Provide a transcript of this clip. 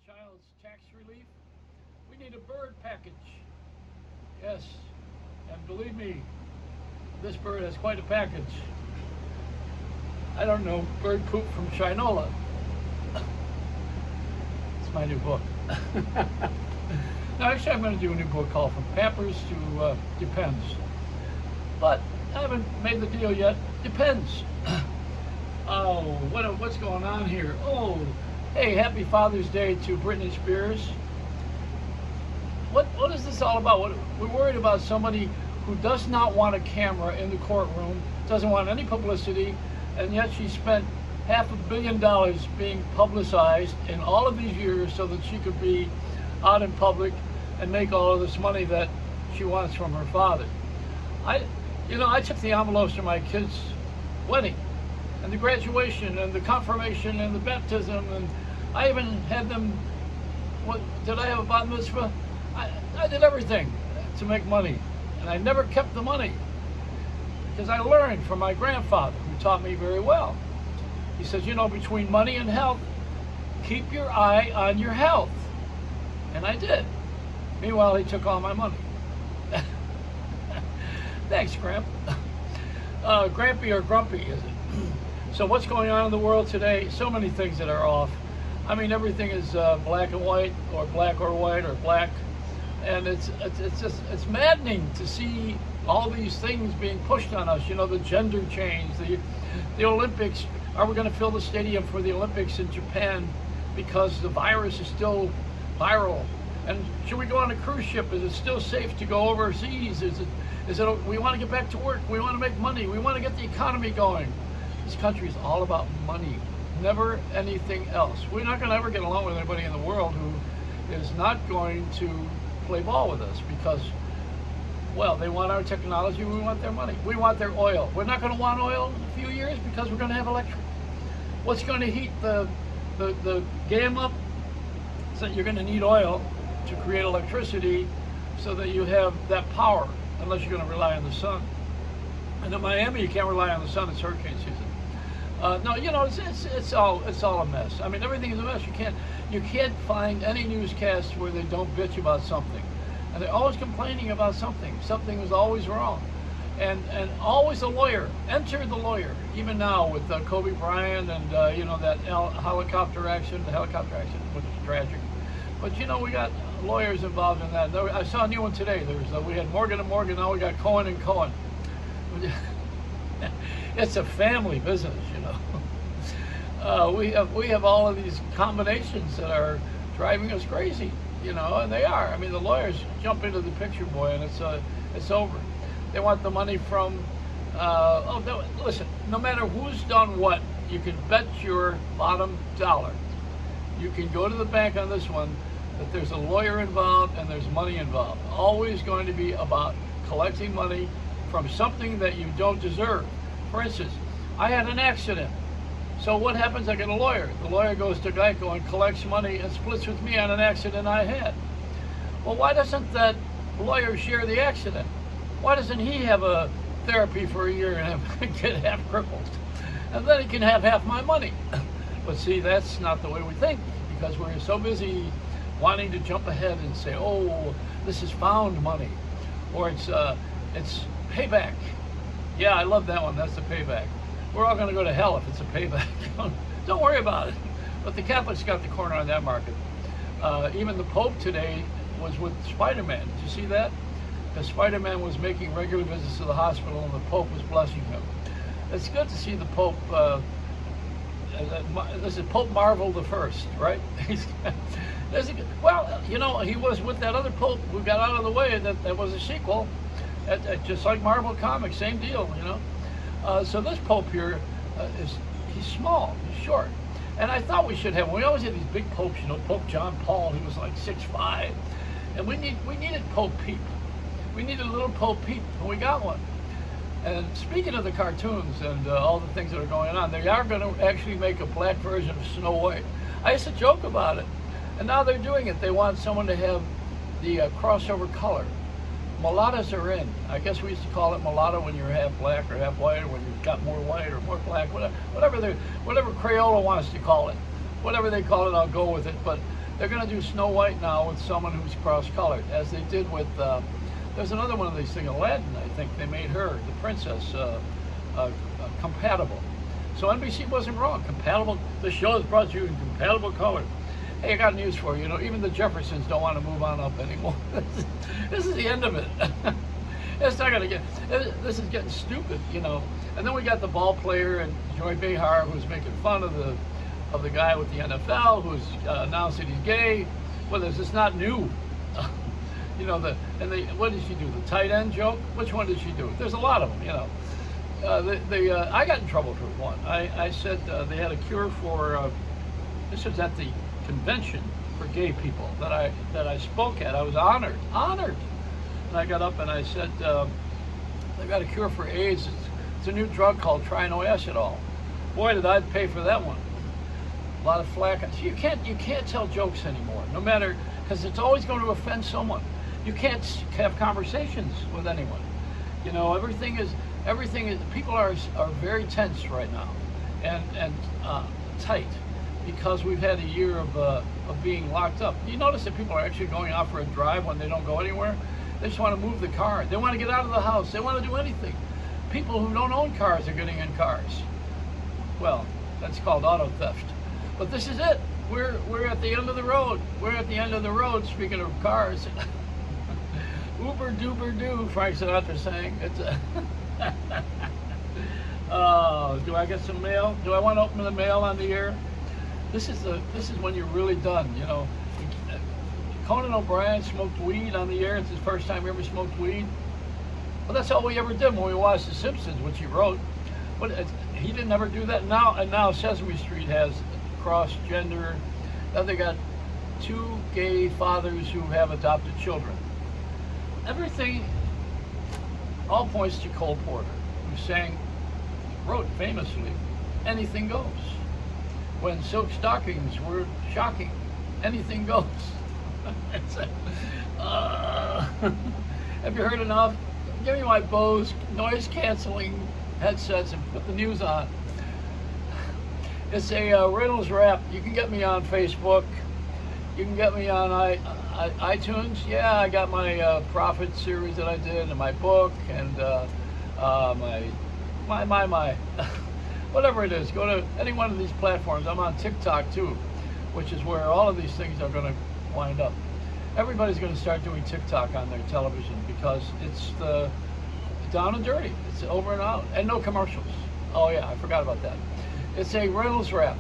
child's tax relief. We need a bird package. Yes, and believe me, this bird has quite a package. I don't know, bird poop from Shinola. It's my new book. No, actually, I'm going to do a new book called From Pampers to Depends. But I haven't made the deal yet. Depends. Oh, what's going on here? Oh, hey, happy Father's Day to Britney Spears. What is this all about? We're worried about somebody who does not want a camera in the courtroom, doesn't want any publicity, and yet she spent $500 million being publicized in all of these years so that she could be out in public and make all of this money that she wants from her father. I took the envelopes to my kids' wedding and the graduation and the confirmation and the baptism, and I even had them, did I have a bat mitzvah? I did everything to make money, and I never kept the money because I learned from my grandfather, who taught me very well. He says, between money and health, keep your eye on your health. And I did. Meanwhile, he took all my money. Thanks, Gramp. Grampy or Grumpy, is it? So what's going on in the world today? So many things that are off. I mean, everything is black and white, or black or white, or black. And it's maddening to see all these things being pushed on us. The gender change, the Olympics. Are we going to fill the stadium for the Olympics in Japan because the virus is still viral? And should we go on a cruise ship? Is it still safe to go overseas? Is it? We want to get back to work. We want to make money. We want to get the economy going. This country is all about money, never anything else. We're not going to ever get along with anybody in the world who is not going to play ball with us because, well, they want our technology. We want their money. We want their oil. We're not going to want oil in a few years because we're going to have electric. What's going to heat the game up? So you're going to need oil to create electricity so that you have that power, unless you're going to rely on the sun. And in Miami, you can't rely on the sun. It's hurricane season. No, it's all a mess. I mean, everything is a mess. You can't find any newscast where they don't bitch about something, and they're always complaining about something. Something was always wrong, and always a lawyer. Enter the lawyer. Even now with Kobe Bryant and that helicopter accident, which is tragic. But we got lawyers involved in that. I saw a new one today. We had Morgan and Morgan. Now we got Cohen and Cohen. It's a family business, we have all of these combinations that are driving us crazy, and they are. I mean, the lawyers jump into the picture, boy, and it's over. They want the money from. Listen, no matter who's done what, you can bet your bottom dollar. You can go to the bank on this one that there's a lawyer involved and there's money involved. Always going to be about collecting money from something that you don't deserve. For instance, I had an accident. So what happens? I get a lawyer. The lawyer goes to Geico and collects money and splits with me on an accident I had. Well, why doesn't that lawyer share the accident? Why doesn't he have a therapy for a year and get half crippled? And then he can have half my money. But see, that's not the way we think, because we're so busy wanting to jump ahead and say, oh, this is found money, or it's payback. Yeah, I love that one. That's the payback. We're all going to go to hell if it's a payback. Don't worry about it. But the Catholics got the corner on that market. Even the Pope today was with Spider-Man. Did you see that? Because Spider-Man was making regular visits to the hospital and the Pope was blessing him. It's good to see the Pope. This is Pope Marvel the First, right? Well, he was with that other Pope who got out of the way. That was a sequel. Just like Marvel Comics, same deal, So this Pope here, he's small, he's short. And I thought we should have, we always had these big popes, Pope John Paul, he was like 6'5". And we needed Pope Peep. We needed a little Pope Peep, and we got one. And speaking of the cartoons and all the things that are going on, they are going to actually make a black version of Snow White. I used to joke about it, and now they're doing it. They want someone to have the crossover color. Mulattoes are in. I guess we used to call it mulatto when you're half black or half white, or when you've got more white or more black, whatever Crayola wants to call it. Whatever they call it, I'll go with it. But They're going to do Snow White now with someone who's cross-colored, as they did with, there's another one of these things, Aladdin, I think. They made her, the princess, compatible. So NBC wasn't wrong. Compatible, the show is brought to you in compatible color. Hey, I got news for you. You know, even the Jeffersons don't want to move on up anymore. This is the end of it. It's not gonna get. This is getting stupid, you know. And then we got the ball player and Joy Behar, who's making fun of the guy with the NFL, who's announced that he's gay. Well, this is not new. You know, what did she do? The tight end joke? Which one did she do? There's a lot of them, you know. I got in trouble for one. I said they had a cure for. This was at the convention for gay people that I spoke at. I was honored. And I got up and I said, they got a cure for AIDS. It's a new drug called trianoacetal. Boy, did I pay for that one. A lot of flack. You can't tell jokes anymore, no matter, because it's always going to offend someone. You can't have conversations with anyone. You know, everything is. People are very tense right now, and tight, because we've had a year of being locked up. You notice that people are actually going out for a drive when they don't go anywhere. They just want to move the car. They want to get out of the house. They want to do anything. People who don't own cars are getting in cars. Well, that's called auto theft. But this is it. We're at the end of the road. We're at the end of the road, speaking of cars. Uber duper doo, Frank Sinatra sang. It's a do I get some mail? Do I want to open the mail on the air? This is when you're really done, you know. Conan O'Brien smoked weed on the air. It's his first time he ever smoked weed. Well, that's all we ever did when we watched The Simpsons, which he wrote. But he didn't ever do that. Now Sesame Street has cross-gender. Now they got 2 gay fathers who have adopted children. Everything all points to Cole Porter, who wrote famously, "Anything goes." When silk stockings were shocking, anything goes. Have you heard enough? Give me my Bose noise-canceling headsets and put the news on. It's a Reynolds Wrap. You can get me on Facebook. You can get me on iTunes. Yeah, I got my Prophet series that I did, and my book, and my whatever it is. Go to any one of these platforms. I'm on TikTok too, which is where all of these things are going to wind up. Everybody's going to start doing TikTok on their television because it's down and dirty. It's over and out, and no commercials. Oh yeah, I forgot about that. It's a Reynolds Wrap.